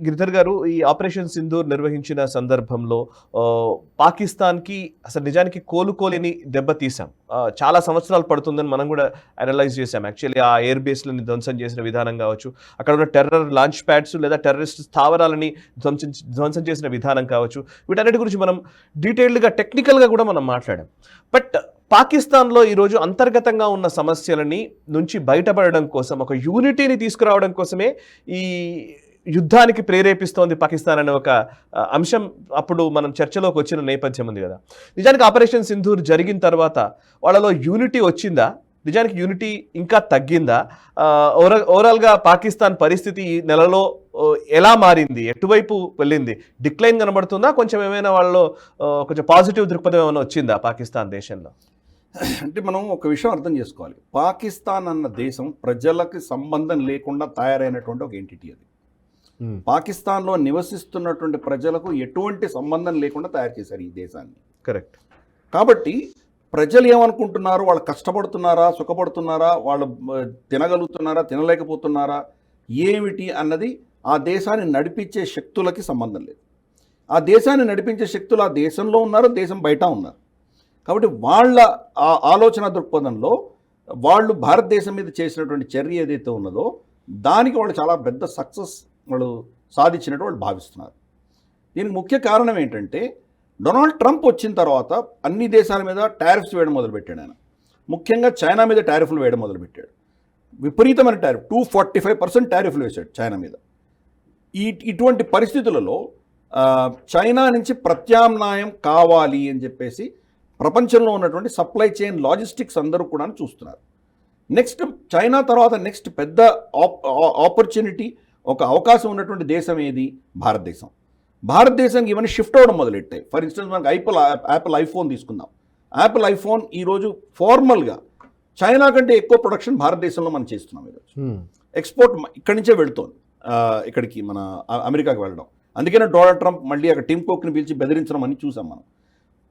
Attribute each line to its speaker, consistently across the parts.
Speaker 1: గిరిధర్ గారు, ఈ ఆపరేషన్ సింధూర్ నిర్వహించిన సందర్భంలో పాకిస్తాన్‌కి అసలు నిజానికి కోలుకోలేని దెబ్బ తీసాం. చాలా సంవత్సరాలు పడుతుందని మనం కూడా అనలైజ్ చేసాం. యాక్చువల్లీ ఆ ఎయిర్ బేస్‌లని ధ్వంసం చేసిన విధానం కావచ్చు, అక్కడ ఉన్న టెర్రర్ లాంచ్ ప్యాడ్స్ లేదా టెర్రరిస్ట్ స్థావరాలని ధ్వంసం చేసిన విధానం కావచ్చు, వీటన్నిటి గురించి మనం డీటెయిల్డ్‌గా టెక్నికల్‌గా కూడా మనం మాట్లాడాం. బట్ పాకిస్తాన్‌లో ఈరోజు అంతర్గతంగా ఉన్న సమస్యలని నుంచి బయటపడడం కోసం, ఒక యూనిటీని తీసుకురావడం కోసమే ఈ యుద్ధానికి ప్రేరేపిస్తోంది పాకిస్తాన్ అనే ఒక అంశం అప్పుడు మనం చర్చలోకి వచ్చిన నేపథ్యం ఉంది కదా. నిజానికి ఆపరేషన్ సింధూర్ జరిగిన తర్వాత వాళ్ళలో యూనిటీ వచ్చిందా? నిజానికి యూనిటీ ఇంకా తగ్గిందా? ఓవరాల్గా పాకిస్తాన్ పరిస్థితి ఈ నెలలో ఎలా మారింది, ఎటువైపు వెళ్ళింది? డిక్లైన్ కనబడుతుందా? కొంచెం ఏమైనా వాళ్ళలో కొంచెం పాజిటివ్ దృక్పథం ఏమైనా వచ్చిందా పాకిస్తాన్ దేశంలో?
Speaker 2: అంటే మనం ఒక విషయం అర్థం చేసుకోవాలి. పాకిస్తాన్ అన్న దేశం ప్రజలకు సంబంధం లేకుండా తయారైనటువంటి ఒక ఎంటిటీ అది. పాకిస్తాన్లో నివసిస్తున్నటువంటి ప్రజలకు ఎటువంటి సంబంధం లేకుండా తయారు చేశారు ఈ దేశాన్ని.
Speaker 1: కరెక్ట్.
Speaker 2: కాబట్టి ప్రజలు ఏమనుకుంటున్నారు, వాళ్ళు కష్టపడుతున్నారా, సుఖపడుతున్నారా, వాళ్ళు తినగలుగుతున్నారా, తినలేకపోతున్నారా, ఏమిటి అన్నది ఆ దేశాన్ని నడిపించే శక్తులకి సంబంధం లేదు. ఆ దేశాన్ని నడిపించే శక్తులు ఆ దేశంలో ఉన్నారు, దేశం బయట ఉన్నారు. కాబట్టి వాళ్ళ ఆ ఆలోచన దృక్పథంలో వాళ్ళు భారతదేశం మీద చేసినటువంటి చర్య ఏదైతే ఉన్నదో దానికి వాళ్ళు చాలా పెద్ద సక్సెస్ వాళ్ళు సాధించినట్టు వాళ్ళు భావిస్తున్నారు. దీనికి ముఖ్య కారణం ఏంటంటే, డొనాల్డ్ ట్రంప్ వచ్చిన తర్వాత అన్ని దేశాల మీద టారిఫ్స్ వేయడం మొదలుపెట్టాడు ఆయన. ముఖ్యంగా చైనా మీద టారిఫ్లు వేయడం మొదలుపెట్టాడు. విపరీతమైన టారిఫ్ 245% టారిఫ్లు వేశాడు చైనా మీద. ఇటువంటి పరిస్థితులలో చైనా నుంచి ప్రత్యామ్నాయం కావాలి అని చెప్పేసి ప్రపంచంలో ఉన్నటువంటి సప్లై చైన్ లాజిస్టిక్స్ అందరూ కూడా చూస్తున్నారు. నెక్స్ట్ చైనా తర్వాత నెక్స్ట్ పెద్ద ఆపర్చునిటీ, ఒక అవకాశం ఉన్నటువంటి దేశం ఏది? భారతదేశం. భారతదేశానికి ఇవన్నీ షిఫ్ట్ అవ్వడం మొదలెట్టాయి. ఫర్ ఇన్స్టెన్స్ మనకు యాపిల్ ఐఫోన్ తీసుకుందాం. యాపిల్ ఐఫోన్ ఈరోజు ఫార్మల్గా చైనా కంటే ఎక్కువ ప్రొడక్షన్ భారతదేశంలో మనం చేస్తున్నాం. ఈరోజు ఎక్స్పోర్ట్ ఇక్కడి నుంచే వెళుతోంది ఇక్కడికి, మన అమెరికాకి వెళ్ళడం. అందుకనే డొనాల్డ్ ట్రంప్ మళ్ళీ అక్కడ టిమ్ కుక్ని పిలిచి బెదిరించడం అని చూసాం మనం.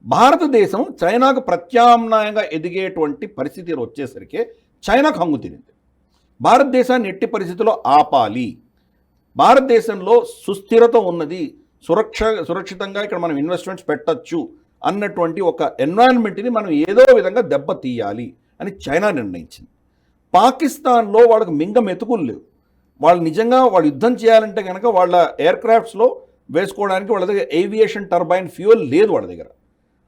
Speaker 2: భారతదేశం చైనాకు ప్రత్యామ్నాయంగా ఎదిగేటువంటి పరిస్థితి వచ్చేసరికి చైనాకు హంగు తిరిగింది. భారతదేశాన్ని ఎట్టి పరిస్థితుల్లో ఆపాలి, భారతదేశంలో సుస్థిరత ఉన్నది, సురక్షితంగా ఇక్కడ మనం ఇన్వెస్ట్మెంట్స్ పెట్టచ్చు అన్నటువంటి ఒక ఎన్వైరన్మెంట్ని మనం ఏదో విధంగా దెబ్బతీయాలి అని చైనా నిర్ణయించింది. పాకిస్తాన్లో వాళ్ళకి మింగ మెతుకులు లేవు. వాళ్ళు నిజంగా వాళ్ళు యుద్ధం చేయాలంటే కనుక వాళ్ళ ఎయిర్ క్రాఫ్ట్స్లో వేసుకోవడానికి వాళ్ళ దగ్గర ఏవియేషన్ టర్బైన్ ఫ్యూయల్ లేదు వాళ్ళ దగ్గర.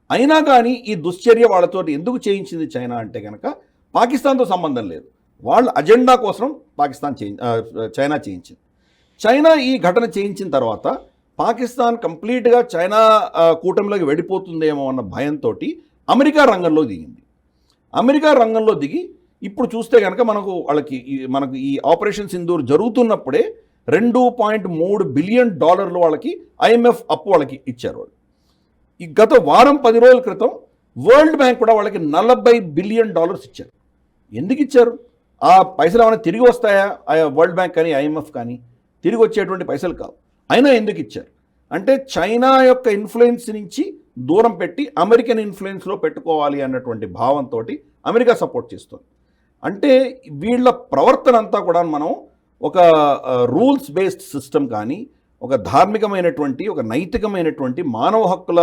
Speaker 2: అయినా కానీ ఈ దుశ్చర్య వాళ్ళతో ఎందుకు చేయించింది చైనా అంటే కనుక పాకిస్తాన్తో సంబంధం లేదు, వాళ్ళ అజెండా కోసం చైనా చేయించింది. చైనా ఈ ఘటన చేయించిన తర్వాత పాకిస్తాన్ కంప్లీట్గా చైనా కూటమిలోకి వెళ్ళిపోతుందేమో అన్న భయంతో అమెరికా రంగంలో దిగింది. అమెరికా రంగంలో దిగి ఇప్పుడు చూస్తే కనుక మనకు ఈ ఆపరేషన్ సింధూర్ జరుగుతున్నప్పుడే $2.3 బిలియన్ వాళ్ళకి ఐఎంఎఫ్ అప్పు వాళ్ళకి ఇచ్చారు. వాళ్ళు ఈ గత వారం 10 రోజుల క్రితం వరల్డ్ బ్యాంక్ కూడా వాళ్ళకి $40 బిలియన్ ఇచ్చారు. ఎందుకు ఇచ్చారు? ఆ పైసలు ఏమైనా తిరిగి వస్తాయా? వరల్డ్ బ్యాంక్ కానీ ఐఎంఎఫ్ కానీ తిరిగి వచ్చేటువంటి పైసలు కావు. అయినా ఎందుకు ఇచ్చారు అంటే చైనా యొక్క ఇన్ఫ్లుయెన్స్ నుంచి దూరం పెట్టి అమెరికన్ ఇన్ఫ్లుయెన్స్లో పెట్టుకోవాలి అన్నటువంటి భావంతో అమెరికా సపోర్ట్ చేస్తుంది. అంటే వీళ్ళ ప్రవర్తన అంతా కూడా మనం ఒక రూల్స్ బేస్డ్ సిస్టమ్ కానీ, ఒక ధార్మికమైనటువంటి, ఒక నైతికమైనటువంటి మానవ హక్కుల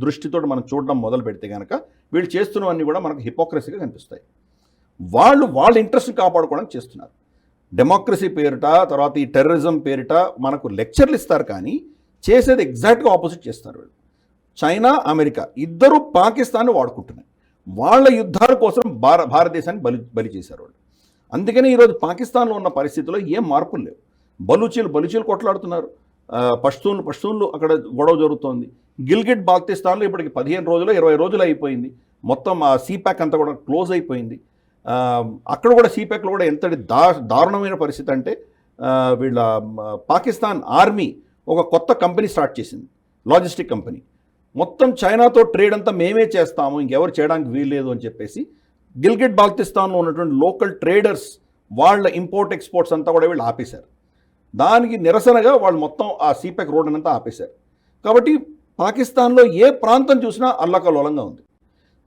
Speaker 2: దృష్టితో మనం చూడడం మొదలు పెడితే కనుక వీళ్ళు చేస్తున్నవన్నీ కూడా మనకు హిపోక్రసీగా కనిపిస్తాయి. వాళ్ళ ఇంట్రెస్ట్ని కాపాడుకోవడానికి చేస్తున్నారు. డెమోక్రసీ పేరిట, తర్వాత ఈ టెర్రరిజం పేరిట మనకు లెక్చర్లు ఇస్తారు, కానీ చేసేది ఎగ్జాక్ట్గా ఆపోజిట్ చేస్తారు వీళ్ళు. చైనా, అమెరికా ఇద్దరు పాకిస్తాన్ని వాడుకుంటున్నాయి. వాళ్ళ యుద్ధాల కోసం భారతదేశాన్ని బలి చేశారు వాళ్ళు. అందుకని ఈరోజు పాకిస్తాన్లో ఉన్న పరిస్థితుల్లో ఏం మార్పులు లేవు. బలూచీలు కొట్లాడుతున్నారు, పష్తూన్లు అక్కడ గొడవ జరుగుతోంది. గిల్గిట్ బాల్టిస్తాన్లో ఇప్పటికి 15 రోజులు 20 రోజులు అయిపోయింది. మొత్తం ఆ సీపాక్ అంతా కూడా క్లోజ్ అయిపోయింది. అక్కడ కూడా సీపాక్లో కూడా ఎంతటి దారుణమైన పరిస్థితి అంటే వీళ్ళ పాకిస్తాన్ ఆర్మీ ఒక కొత్త కంపెనీ స్టార్ట్ చేసింది, లాజిస్టిక్ కంపెనీ. మొత్తం చైనాతో ట్రేడ్ అంతా మేమే చేస్తాము, ఇంకెవరు చేయడానికి వీల్లేదు అని చెప్పేసి గిల్గిట్ బాల్టిస్తాన్లో ఉన్నటువంటి లోకల్ ట్రేడర్స్ వాళ్ళ ఇంపోర్ట్ ఎక్స్పోర్ట్స్ అంతా కూడా వీళ్ళు ఆపేశారు. దానికి నిరసనగా వాళ్ళు మొత్తం ఆ సీపాక్ రోడ్ అంతా ఆపేశారు. కాబట్టి పాకిస్తాన్లో ఏ ప్రాంతం చూసినా అల్లకల్లోలంగా ఉంది.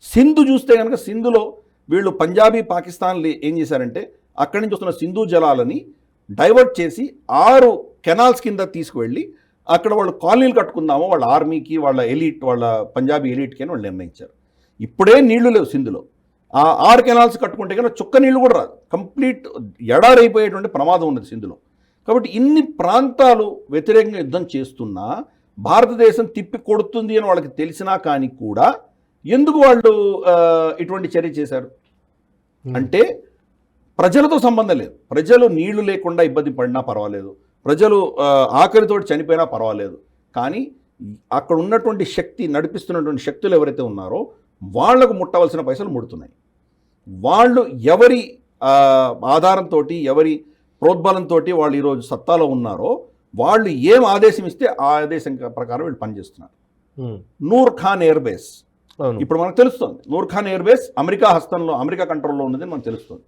Speaker 2: సింధు చూస్తే కనుక సింధులో వీళ్ళు పంజాబీ పాకిస్తాన్లు ఏం చేశారంటే అక్కడి నుంచి వస్తున్న సింధు జలాలని డైవర్ట్ చేసి 6 కెనాల్స్ కింద తీసుకువెళ్ళి అక్కడ వాళ్ళు కాలనీలు కట్టుకుందామో వాళ్ళ ఆర్మీకి, వాళ్ళ ఎలీట్, వాళ్ళ పంజాబీ ఎలీట్కి అని వాళ్ళు నిర్ణయించారు. ఇప్పుడే నీళ్లు లేవు సింధులో. ఆ 6 కెనాల్స్ కట్టుకుంటే కనుక చుక్క నీళ్లు కూడా రాదు. కంప్లీట్ ఎడారైపోయేటువంటి ప్రమాదం ఉన్నది సింధులో. కాబట్టి ఇన్ని ప్రాంతాలు వ్యతిరేకంగా యుద్ధం చేస్తున్నా భారతదేశం తిప్పి కొడుతుంది అని వాళ్ళకి తెలిసినా కానీ కూడా ఎందుకు వాళ్ళు ఇటువంటి చర్య చేశారు అంటే ప్రజలతో సంబంధం లేదు. ప్రజలు నీళ్లు లేకుండా ఇబ్బంది పడినా పర్వాలేదు, ప్రజలు ఆకలితో చనిపోయినా పర్వాలేదు, కానీ అక్కడ ఉన్నటువంటి శక్తి, నడిపిస్తున్నటువంటి శక్తులు ఎవరైతే ఉన్నారో వాళ్లకు ముట్టవలసిన పైసలు ముడుతున్నాయి. వాళ్ళు ఎవరి ఆధారంతో, ఎవరి ప్రోద్బలంతో వాళ్ళు ఈరోజు సత్తాలో ఉన్నారో వాళ్ళు ఏం ఆదేశం ఇస్తే ఆ ఆదేశం ప్రకారం వీళ్ళు పనిచేస్తున్నారు. నూర్ ఖాన్ ఎయిర్ బేస్ ఇప్పుడు మనకు తెలుస్తుంది. Noor Khan air base America హస్తంలో, అమెరికా కంట్రోల్లో ఉన్నది మనకు తెలుస్తుంది.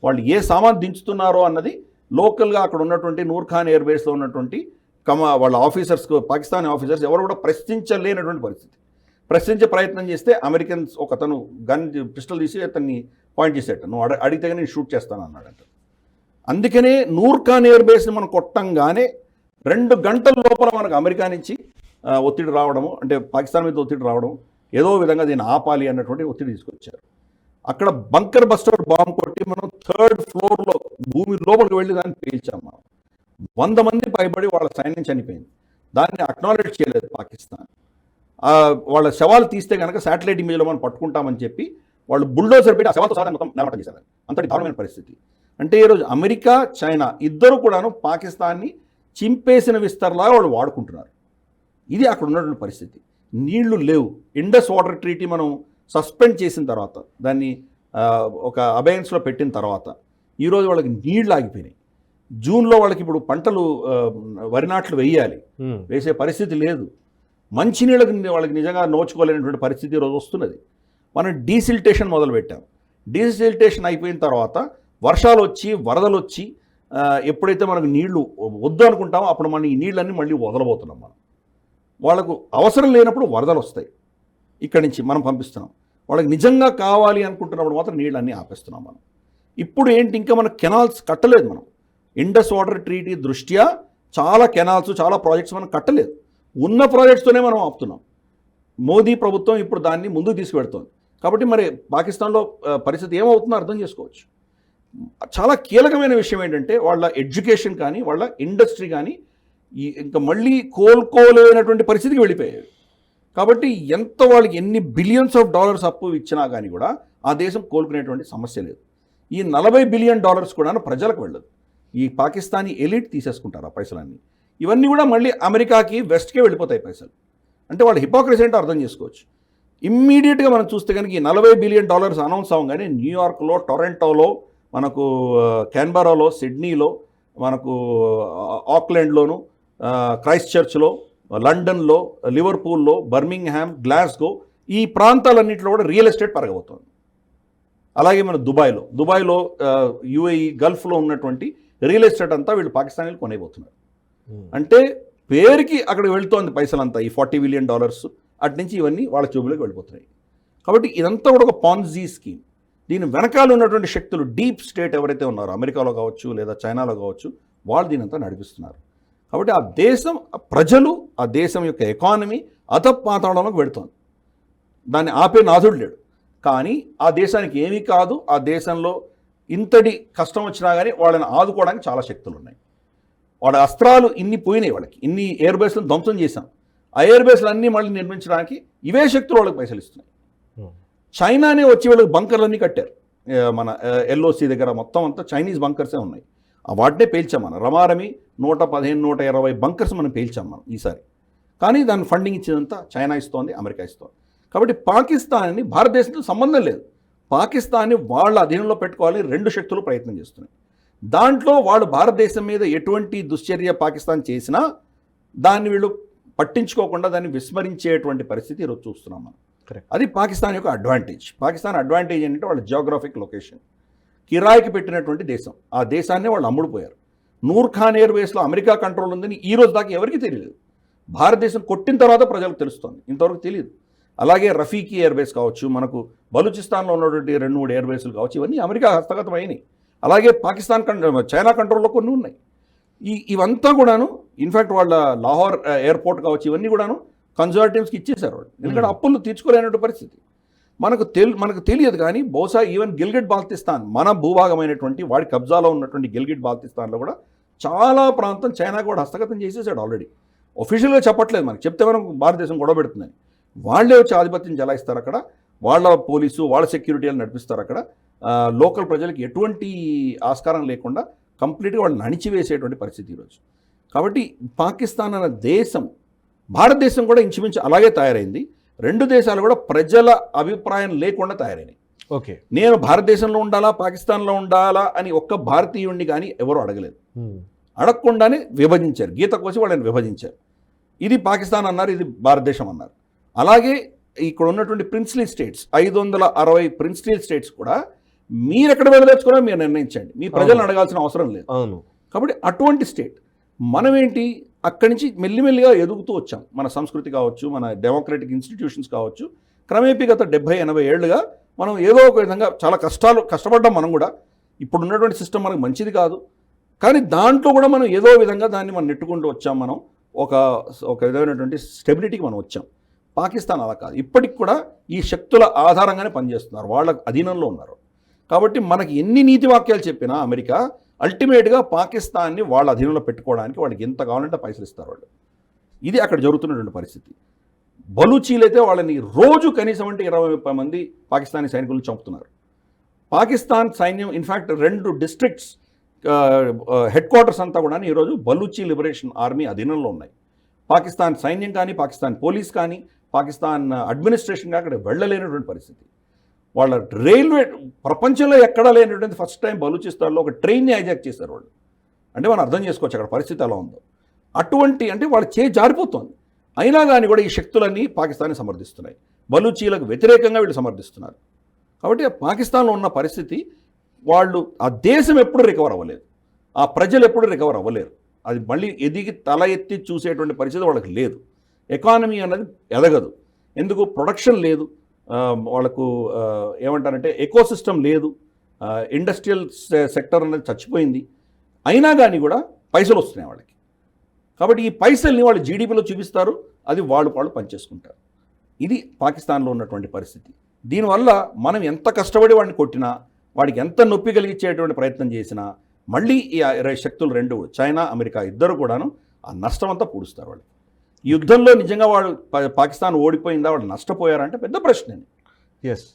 Speaker 2: వాళ్ళు ఏ సామాన్ దించుతున్నారో అన్నది లోకల్గా అక్కడ ఉన్నటువంటి నూర్ ఖాన్ ఎయిర్ బేస్లో ఉన్నటువంటి వాళ్ళ ఆఫీసర్స్, పాకిస్తానీ ఆఫీసర్స్ ఎవరు కూడా ప్రశ్నించలేనటువంటి పరిస్థితి. ప్రశ్నించే ప్రయత్నం చేస్తే అమెరికన్స్ ఒక అతను గన్, పిస్టల్ తీసి అతన్ని పాయింట్ చేసేట, నువ్వు అడిగితే నేను షూట్ చేస్తాను అన్నాడంట. అందుకనే నూర్ ఖాన్ ఎయిర్ బేస్ని మనం కొట్టంగానే 2 గంటల లోపల మనకు అమెరికా నుంచి ఒత్తిడి రావడము, అంటే పాకిస్తాన్ మీద ఒత్తిడి రావడం, ఏదో విధంగా దీన్ని ఆపాలి అన్నటువంటి ఒత్తిడి తీసుకొచ్చారు. అక్కడ బంకర్ బస్టర్ బాంబ్ కొట్టి మనం 3rd ఫ్లోర్లో భూమి లోపలికి వెళ్ళి దాన్ని పేల్చాం. మనం 100 మంది పైబడి వాళ్ళ సైన్యం చనిపోయింది. దాన్ని అక్నాలెడ్జ్ చేయలేదు పాకిస్తాన్. వాళ్ళ శవాలు తీస్తే కనుక శాటిలైట్ ఇమేజ్లో మనం పట్టుకుంటామని చెప్పి వాళ్ళు బుల్డోజర్ పెట్టి ఆ శవాలతో సహా మొత్తం నేలమట్టం చేశారు. అంతటి దారుణమైన పరిస్థితి. అంటే ఈరోజు అమెరికా, చైనా ఇద్దరు కూడాను పాకిస్తాన్ని చింపేసిన విస్తరలాగా వాళ్ళు వాడుకుంటున్నారు. ఇది అక్కడ ఉన్నటువంటి పరిస్థితి. నీళ్లు లేవు. ఇండస్ వాటర్ ట్రీటీ మనం సస్పెండ్ చేసిన తర్వాత, దాన్ని ఒక అబయన్స్లో పెట్టిన తర్వాత ఈరోజు వాళ్ళకి నీళ్లు ఆగిపోయినాయి. జూన్లో వాళ్ళకి ఇప్పుడు పంటలు, వరి నాట్లు వేయాలి, వేసే పరిస్థితి లేదు. మంచినీళ్ళకి వాళ్ళకి నిజంగా నోచుకోలేనటువంటి పరిస్థితి ఈరోజు వస్తున్నది. మనం డీసిల్టేషన్ మొదలుపెట్టాం. డీసిల్టేషన్ అయిపోయిన తర్వాత వర్షాలు వచ్చి, వరదలు వచ్చి, ఎప్పుడైతే మనకు నీళ్లు వద్దు అనుకుంటామో అప్పుడు మనం ఈ నీళ్ళన్నీ మళ్ళీ వదలబోతున్నాం. మనం వాళ్ళకు అవసరం లేనప్పుడు వరదలు వస్తాయి, ఇక్కడి నుంచి మనం పంపిస్తున్నాం. వాళ్ళకి నిజంగా కావాలి అనుకుంటున్నప్పుడు మాత్రం నీళ్ళన్నీ ఆపేస్తున్నాం మనం. ఇప్పుడు ఏంటి, ఇంకా మన కెనాల్స్ కట్టలేదు. మనం ఇండస్ వాటర్ ట్రీటీ దృష్ట్యా చాలా కెనాల్స్, చాలా ప్రాజెక్ట్స్ మనం కట్టలేదు. ఉన్న ప్రాజెక్ట్స్తోనే మనం ఆపుతున్నాం. మోదీ ప్రభుత్వం ఇప్పుడు దాన్ని ముందుకు తీసుకువెడుతోంది. కాబట్టి మరి పాకిస్తాన్లో పరిస్థితి ఏమవుతుందో అర్థం చేసుకోవచ్చు. చాలా కీలకమైన విషయం ఏంటంటే వాళ్ళ ఎడ్యుకేషన్ కానీ, వాళ్ళ ఇండస్ట్రీ కానీ ఇంకా మళ్ళీ కోలుకోలేనటువంటి పరిస్థితికి వెళ్ళిపోయాయి. కాబట్టి ఎంత వాళ్ళకి ఎన్ని బిలియన్స్ ఆఫ్ డాలర్స్ అప్పు ఇచ్చినా కానీ కూడా ఆ దేశం కోలుకునేటువంటి సమస్య లేదు. ఈ $40 బిలియన్ కూడా ప్రజలకు వెళ్ళదు. ఈ పాకిస్తానీ ఎలిట్ తీసేసుకుంటారు ఆ పైసలన్నీ. ఇవన్నీ కూడా మళ్ళీ అమెరికాకి, వెస్ట్కే వెళ్ళిపోతాయి పైసలు. అంటే వాళ్ళ హిపోక్రసీ ఏంటో అర్థం చేసుకోవచ్చు. ఇమ్మీడియట్గా మనం చూస్తే కనుక ఈ $40 బిలియన్ అనౌన్స్ అవ్వగానే న్యూయార్క్లో, టొరంటోలో, మనకు క్యాన్బరాలో, సిడ్నీలో, మనకు ఆక్లాండ్లోను, క్రైస్ట్ చర్చ్లో, లండన్లో, లివర్పూల్లో, బర్మింగ్హామ్, గ్లాస్గో, ఈ ప్రాంతాలన్నింటిలో కూడా రియల్ ఎస్టేట్ పెరగబోతోంది. అలాగే మన దుబాయ్లో యుఏఈ, గల్ఫ్లో ఉన్నటువంటి రియల్ ఎస్టేట్ అంతా వీళ్ళు పాకిస్తానీలు కొనేయబోతున్నారు. అంటే పేరుకి అక్కడ వెళుతోంది పైసలంతా, ఈ $40 బిలియన్ అటు నుంచి ఇవన్నీ వాళ్ళ చూపులోకి వెళ్ళిపోతున్నాయి. కాబట్టి ఇదంతా కూడా ఒక పాన్జీ స్కీమ్. దీని వెనకాల ఉన్నటువంటి శక్తులు, డీప్ స్టేట్ ఎవరైతే ఉన్నారో, అమెరికాలో కావచ్చు లేదా చైనాలో కావచ్చు, వాళ్ళు దీనంతా నడిపిస్తున్నారు. కాబట్టి ఆ దేశం, ప్రజలు, ఆ దేశం యొక్క ఎకానమీ అధపాతాళంలోకి వెళుతోంది. దాన్ని ఆపే నాథుడు లేడు. కానీ ఆ దేశానికి ఏమీ కాదు. ఆ దేశంలో ఇంతటి కష్టం వచ్చినా కానీ వాళ్ళని ఆదుకోవడానికి చాలా శక్తులు ఉన్నాయి. వాళ్ళ అస్త్రాలు ఇన్ని పోయినాయి. వాళ్ళకి ఇన్ని ఎయిర్ బేస్లను ధ్వంసం చేశాం. ఆ ఎయిర్ బేస్లు అన్నీ మళ్ళీ నిర్మించడానికి ఇవే శక్తులు వాళ్ళకి పైసలు ఇస్తున్నాయి. చైనానే వచ్చి వీళ్ళకి బంకర్లన్నీ కట్టారు. మన ఎల్ఓసి దగ్గర మొత్తం అంతా చైనీస్ బంకర్సే ఉన్నాయి. వాటినే పేల్చాం మనం. రమారమి 115, 120 బంకర్స్ మనం పేల్చాం మనం ఈసారి. కానీ దాన్ని ఫండింగ్ ఇచ్చేదంతా చైనా ఇస్తోంది, అమెరికా ఇస్తోంది. కాబట్టి పాకిస్తాన్ని, భారతదేశంతో సంబంధం లేదు, పాకిస్తాన్ని వాళ్ళ అధీనంలో పెట్టుకోవాలని 2 శక్తులు ప్రయత్నం చేస్తున్నాయి. దాంట్లో వాళ్ళు భారతదేశం మీద ఎటువంటి దుశ్చర్య పాకిస్తాన్ చేసినా దాన్ని వీళ్ళు పట్టించుకోకుండా దాన్ని విస్మరించేటువంటి పరిస్థితి ఈరోజు చూస్తున్నాం మనం. అది పాకిస్తాన్ యొక్క అడ్వాంటేజ్. పాకిస్తాన్ అడ్వాంటేజ్ ఏంటంటే వాళ్ళ జియోగ్రాఫిక్ లొకేషన్. కిరాయికి పెట్టినటువంటి దేశం. ఆ దేశాన్ని వాళ్ళు అమ్ముడుపోయారు. నూర్ ఖాన్ ఎయిర్ బేస్లో అమెరికా కంట్రోల్ ఉందని ఈ రోజు దాకా ఎవరికీ తెలియలేదు. భారతదేశం కొట్టిన తర్వాత ప్రజలకు తెలుస్తుంది, ఇంతవరకు తెలియదు. అలాగే రఫీకీ ఎయిర్ బేస్ కావచ్చు, మనకు బలూచిస్తాన్లో ఉన్నటువంటి 2-3 ఎయిర్ బేస్లు కావచ్చు, ఇవన్నీ అమెరికా హస్తగతం అయినాయి. అలాగే పాకిస్తాన్, చైనా కంట్రోల్లో కొన్ని ఉన్నాయి. ఇవంతా కూడాను ఇన్ఫాక్ట్ వాళ్ళ లాహోర్ ఎయిర్పోర్ట్ కావచ్చు, ఇవన్నీ కూడాను కన్జర్వేటివ్స్కి ఇచ్చేశారు వాళ్ళు. ఎందుకంటే అప్పులు తీర్చుకోలేనటువంటి పరిస్థితి. మనకు తెలియదు కానీ బహుశా ఈవెన్ గిల్గిట్ బాల్తిస్తాన్ మన భూభాగమైనటువంటి వాడి కబ్జాలో ఉన్నటువంటి గిల్గిట్ బాల్తిస్తాన్లో కూడా చాలా ప్రాంతం చైనా కూడా హస్తగతం చేసేసాడు ఆల్రెడీ. ఒఫీషియల్గా చెప్పట్లేదు, మనకి చెప్తే మనం భారతదేశం గొడవ పెడుతుందని. వాళ్ళే వచ్చి ఆధిపత్యం చెలాయిస్తారు అక్కడ, వాళ్ళ పోలీసు వాళ్ళ సెక్యూరిటీ అని నడిపిస్తారు అక్కడ. లోకల్ ప్రజలకి ఎటువంటి ఆస్కారం లేకుండా కంప్లీట్గా వాళ్ళు అణిచివేసేటువంటి పరిస్థితి ఈరోజు. కాబట్టి పాకిస్తాన్ అనే దేశం, భారతదేశం కూడా ఇంచుమించు అలాగే తయారైంది. రెండు దేశాలు కూడా ప్రజల అభిప్రాయం లేకుండా తయారైనాయి.
Speaker 1: ఓకే,
Speaker 2: నేను భారతదేశంలో ఉండాలా పాకిస్తాన్లో ఉండాలా అని ఒక్క భారతీయుడిని కానీ ఎవరు అడగలేదు. అడగకుండానే విభజించారు, గీత కోసి వాళ్ళని విభజించారు. ఇది పాకిస్తాన్ అన్నారు, ఇది భారతదేశం అన్నారు. అలాగే ఇక్కడ ఉన్నటువంటి ప్రిన్స్లీ స్టేట్స్ 560 ప్రిన్స్లీ స్టేట్స్ కూడా మీరు ఎక్కడ వెళ్ళదలుచుకున్నా మీరు నిర్ణయించండి, మీ ప్రజలను అడగాల్సిన అవసరం లేదు.
Speaker 1: అవును.
Speaker 2: కాబట్టి అటువంటి స్టేట్ మనమేంటి అక్కడి నుంచి మెల్లిమెల్లిగా ఎదుగుతూ వచ్చాం. మన సంస్కృతి కావచ్చు, మన డెమోక్రటిక్ ఇన్స్టిట్యూషన్స్ కావచ్చు, క్రమేపీ గత 70-80 ఏళ్ళుగా మనం ఏదో ఒక విధంగా చాలా కష్టపడ్డాం. మనం కూడా ఇప్పుడు ఉన్నటువంటి సిస్టమ్ మనకు మంచిది కాదు, కానీ దాంట్లో కూడా మనం ఏదో విధంగా దాన్ని మనం నెట్టుకుంటూ వచ్చాం. మనం ఒక విధమైనటువంటి స్టెబిలిటీకి మనం వచ్చాం. పాకిస్తాన్ అలా కాదు, ఇప్పటికి కూడా ఈ శక్తుల ఆధారంగానే పనిచేస్తున్నారు, వాళ్ళ అధీనంలో ఉన్నారు. కాబట్టి మనకి ఎన్ని నీతి వాక్యాలు చెప్పినా అమెరికా అల్టిమేట్గా పాకిస్తాన్ని వాళ్ళ అధీనంలో పెట్టుకోవడానికి వాళ్ళకి ఎంత కావాలంటే పైసలు ఇస్తారు వాళ్ళు. ఇది అక్కడ జరుగుతున్నటువంటి పరిస్థితి. బలూచీలు అయితే వాళ్ళని రోజు కనీసం అంటే 20-30 మంది పాకిస్తానీ సైనికులను చంపుతున్నారు. పాకిస్తాన్ సైన్యం ఇన్ఫ్యాక్ట్ 2 డిస్ట్రిక్ట్స్ హెడ్ క్వార్టర్స్ అంతా కూడా ఈరోజు బలూచీ లిబరేషన్ ఆర్మీ అధీనంలో ఉన్నాయి. పాకిస్తాన్ సైన్యం కానీ, పాకిస్తాన్ పోలీస్ కానీ, పాకిస్తాన్ అడ్మినిస్ట్రేషన్ కానీ అక్కడ వెళ్ళలేనటువంటి పరిస్థితి. వాళ్ళ రైల్వే ప్రపంచంలో ఎక్కడా లేనటువంటి ఫస్ట్ టైం బలూచిస్తాన్లో ఒక ట్రైన్ని హైజాక్ చేశారు వాళ్ళు. అంటే మనం అర్థం చేసుకోవచ్చు అక్కడ పరిస్థితి ఎలా ఉందో. అటువంటి అంటే వాళ్ళ జారిపోతుంది. అయినా కానీ కూడా ఈ శక్తులన్నీ పాకిస్తాన్ని సమర్థిస్తున్నాయి, బలూచీలకు వ్యతిరేకంగా వీళ్ళు సమర్థిస్తున్నారు. కాబట్టి పాకిస్తాన్లో ఉన్న పరిస్థితి, వాళ్ళు ఆ దేశం ఎప్పుడు రికవర్ అవ్వలేదు, ఆ ప్రజలు ఎప్పుడు రికవర్ అవ్వలేరు. అది మళ్ళీ ఎదిగి తల ఎత్తి చూసేటువంటి పరిస్థితి వాళ్ళకి లేదు. ఎకానమీ అన్నది ఎదగదు, ఎందుకు ప్రొడక్షన్ లేదు, వాళ్ళకు ఏమంటారంటే ఎకోసిస్టమ్ లేదు, ఇండస్ట్రియల్ సెక్టర్ అనేది చచ్చిపోయింది. అయినా కానీ కూడా పైసలు వస్తున్నాయి వాళ్ళకి. కాబట్టి ఈ పైసల్ని వాళ్ళు జీడిపిలో చూపిస్తారు, అది వాళ్ళు పనిచేసుకుంటారు. ఇది పాకిస్తాన్లో ఉన్నటువంటి పరిస్థితి. దీనివల్ల మనం ఎంత కష్టపడి వాడిని కొట్టినా, వాడికి ఎంత నొప్పి కలిగించేటువంటి ప్రయత్నం చేసినా మళ్ళీ ఈ శక్తులు రెండు, చైనా అమెరికా ఇద్దరు కూడాను ఆ నష్టం అంతా పూడుస్తారు వాళ్ళు. ఈ యుద్ధంలో నిజంగా వాడు పాకిస్తాన్ ఓడిపోయిందా, వాళ్ళు నష్టపోయారంటే పెద్ద ప్రశ్న.
Speaker 1: ఎస్,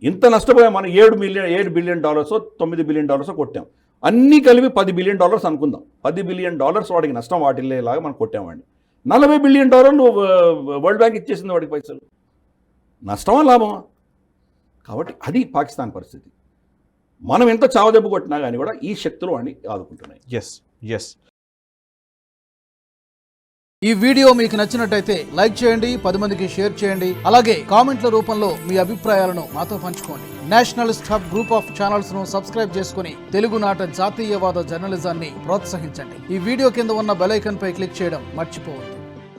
Speaker 2: ఇంత నష్టపోయాం మనం. $7 బిలియన్ $9 బిలియన్ కొట్టాం, అన్నీ కలిపి $10 బిలియన్ అనుకుందాం. $10 బిలియన్ వాడికి నష్టం వాటిల్లేలాగా మనం కొట్టామండి. $40 బిలియన్ వరల్డ్ బ్యాంక్ ఇచ్చేసింది వాడికి పైసలు. నష్టమా లాభమా? కాబట్టి అది పాకిస్తాన్ పరిస్థితి. మనం ఎంత చావదెబ్బ కొట్టినా కానీ కూడా ఈ శక్తులు వాడిని ఆదుకుంటున్నాయి.
Speaker 1: Yes yes.
Speaker 3: ఈ వీడియో మీకు నచ్చినట్టయితే లైక్ చేయండి, 10 మందికి షేర్ చేయండి. అలాగే కామెంట్ల రూపంలో మీ అభిప్రాయాలను మాతో పంచుకోండి. Nationalist hub group of channels ను సబ్స్క్రైబ్ చేసుకుని తెలుగునాట జాతీయవాద జర్నలిజాన్ని ప్రోత్సహించండి. ఈ వీడియో కింద ఉన్న బెల్ ఐకాన్ పై క్లిక్ చేయడం మర్చిపోవద్దు.